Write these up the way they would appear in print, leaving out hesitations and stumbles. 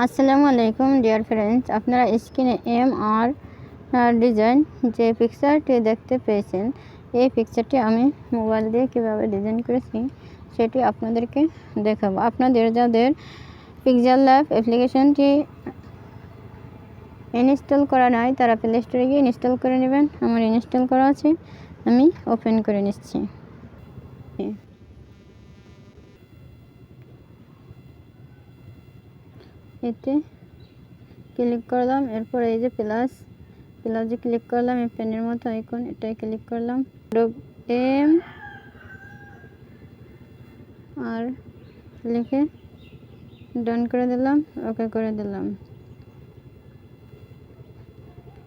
আসসালামু আলাইকুম dear friends, আপনারা স্ক্রিনে MR ডিজাইন যে পিকচারটি দেখতে পেয়েছেন, এই পিকচারটি আমি মোবাইল দিয়ে কীভাবে ডিজাইন করেছি সেটি আপনাদেরকে দেখাবো। আপনাদের যাদের পিক্সেল ল্যাব অ্যাপ্লিকেশনটি ইনস্টল করা নাই তারা প্লে স্টোরে গিয়ে ইনস্টল করে নেবেন। আমার ইনস্টল করা আছে, আমি ওপেন করে নিচ্ছি। এতে ক্লিক করলাম, এরপর এই যে প্লাসে ক্লিক করলাম, এই পেনের মতো আইকন এটাই ক্লিক করলাম, এম আর লিখে ডান করে দিলাম, ওকে করে দিলাম।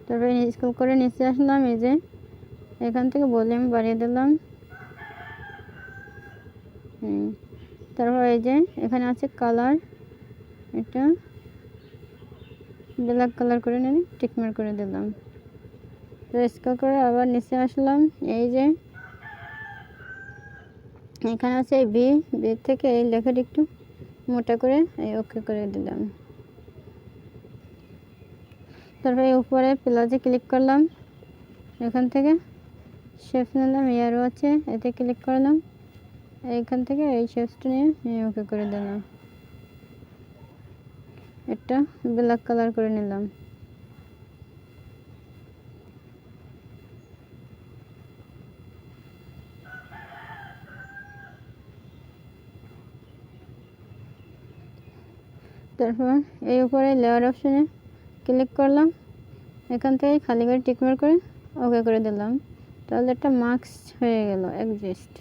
তারপরে স্ক্রল করে নিচে আসলাম, এই যে এখান থেকে ভলিউম বাড়িয়ে দিলাম। তারপর এই যে এখানে আছে কালার, এটা ব্ল্যাক কালার করে নিয়ে টিকমার্ক করে দিলাম। তো স্ক্রল করে আবার নিচে আসলাম, এই যে এখানে আছে এই বি থেকে এই লেখাটি একটু মোটা করে এই ওকে করে দিলাম। তারপরে উপরে প্লাসে ক্লিক করলাম, এখান থেকে শেপ নিলাম, এয়ারও আছে এতে ক্লিক করলাম, এইখান থেকে এই শেপটা নিয়ে ওকে করে দিলাম। এটা ব্ল্যাক কালার করে নিলাম। তারপর এই উপরে লেয়ার অপশনে ক্লিক করলাম, এখান থেকে খালি করে টিকমার্ক করে ওকে করে দিলাম। তাহলে একটা মার্কস হয়ে গেল এক্সিস্ট।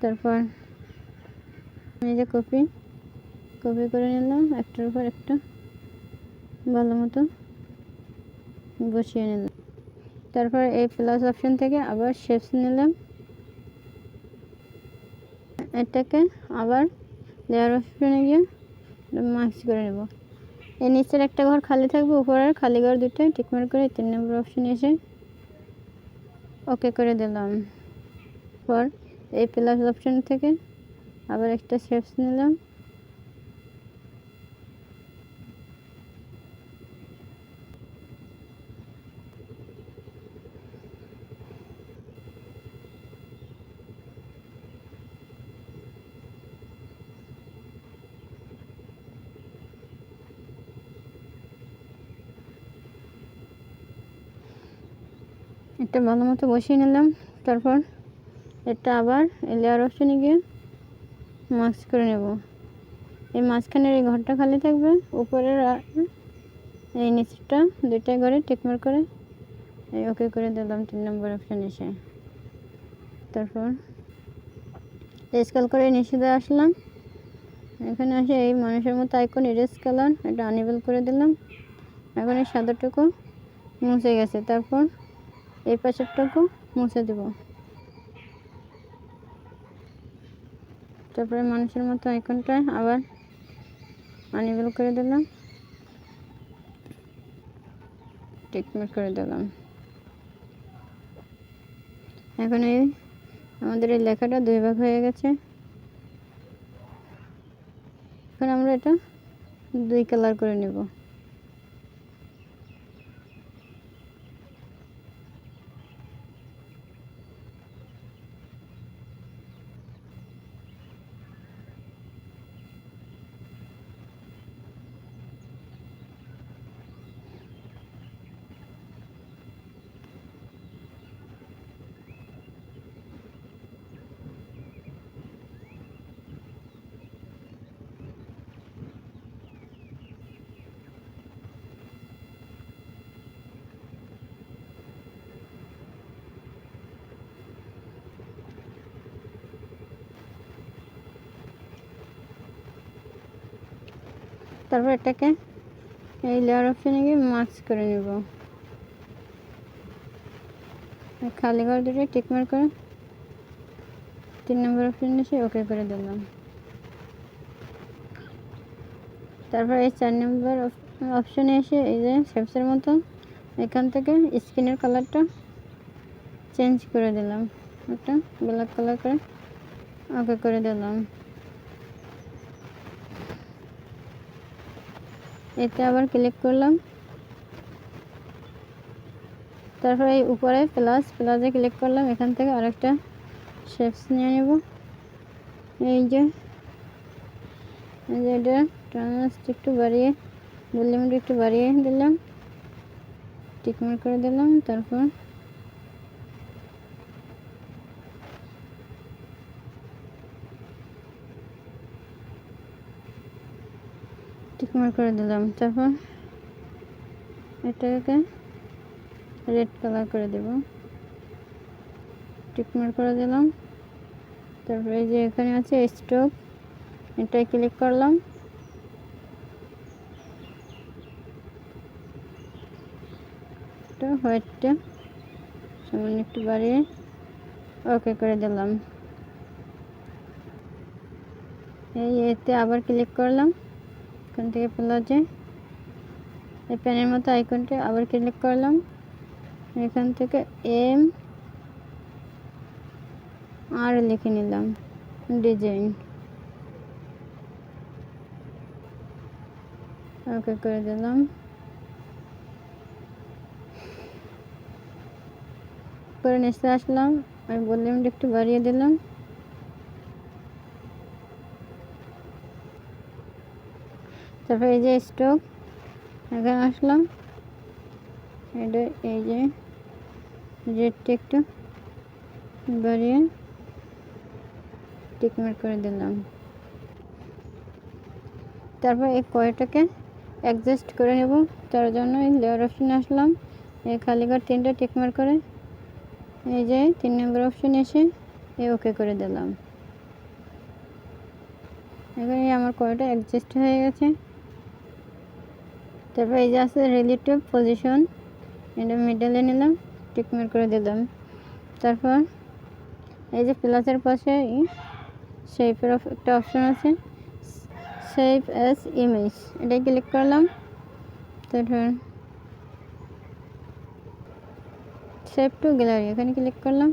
তারপর এই যে কপি করে নিলাম, একটার উপর একটা ভালো মতো বসিয়ে নিলাম। তারপর এই প্লাস অপশন থেকে আবার শেপস নিলাম, এটাকে আবার লেয়ার অপশনে গিয়ে মার্কস করে নেব। এই নিচের একটা ঘর খালি থাকবে, উপরের খালি ঘর দুটো টিকমার্ক করে 3 নম্বর অপশনে এসে ওকে করে দিলাম। পর এই প্লাস অপশন থেকে আবার একটা শেপস নিলাম, এটা ভালো মতো বসিয়ে নিলাম। তারপর এটা আবার লেয়ার অপশনে গিয়ে মার্কস করে নেব। এই মাঝখানের এই ঘরটা খালি থাকবে, উপরের এই নিচটা দুইটা ঘরে টিকমার্ক করে এই ওকে করে দিলাম 3 নম্বর অপশন এসে। তারপর স্কেল করে নিচে আসলাম, এখানে আসে এই মানুষের মতো আইকন ইরেজ কালার, এটা আনএবল করে দিলাম। এখন এই সাদাটুকু মুছে গেছে, তারপর এই পাশেরটুকু মুছে দেব। তারপরে মানুষের মতো আইকনটা আবার আনএবল করে দিলাম, টিকমার্ক করে দিলাম। এখন এই আমাদের এই লেখাটা 2 ভাগ হয়ে গেছে। এখন আমরা এটা 2 কালার করে নেব। তারপর এটাকে এই লেয়ার অপশনে গিয়ে মার্কস করে নেব। খালি ঘর দুটো টিকমার্ক করে 3 নম্বর অপশনে এসে ওকে করে দিলাম। তারপর এই 4 নম্বর অপশনে এসে এই যে শেপসের মতো এখান থেকে স্কিনের কালারটা চেঞ্জ করে দিলাম, একটা ব্ল্যাক কালার করে ওকে করে দিলাম। এতে আবার ক্লিক করলাম। তারপরে এই উপরে প্লাসে ক্লিক করলাম। এখান থেকে আরেকটা শেপস নিয়ে নেব। এই যে এটা ট্রান্সফার একটু বাড়িয়ে, ভলিউমটা একটু বাড়িয়ে দিলাম, টিকমার্ক করে দিলাম। তারপর টিকমার্ক করে দিলাম। তারপর এটাকে রেড কালার করে দেব, টিকমার্ক করে দিলাম। তারপরে এই যে এখানে আছে স্ট্রোক, এটাই ক্লিক করলাম। হোয়াইটটা সামান্য একটু বাড়িয়ে ওকে করে দিলাম। এতে আবার ক্লিক করলাম, এখান থেকে প্লাসে এই প্যানের মতো আইকনটা আবার ক্লিক করলাম। এখান থেকে আর লিখে নিলাম ডিজাইন, ওকে করে দিলাম। করে নিচে আসলাম, আমি ভলিউমটা একটু বাড়িয়ে দিলাম। তারপর এই যে স্টক, এখানে আসলাম, এটা এই যে রেডটা একটু বাড়িয়ে টিকমার্ক করে দিলাম। তারপর এই কয়টাকে অ্যাডজাস্ট করে নেব, তার জন্য এই লেয়ার অপশানে আসলাম। এই খালি ঘর 3টা টিকমার্ক করে এই যে 3 নম্বর অপশানে এসে ওকে করে দিলাম। এখানে আমার কয়টা অ্যাডজাস্ট হয়ে গেছে। তারপর এই যে আছে রিলেটিভ পজিশন, এটা মিডলে নিলাম, টিকমার্ক করে দিলাম। তারপর এই যে প্লাসের পাশে শেপের একটা অপশন আছে, শেপ অ্যাজ ইমেজ, এটাই ক্লিক করলাম। তারপর শেপ টু গ্যালারি, এখানে ক্লিক করলাম।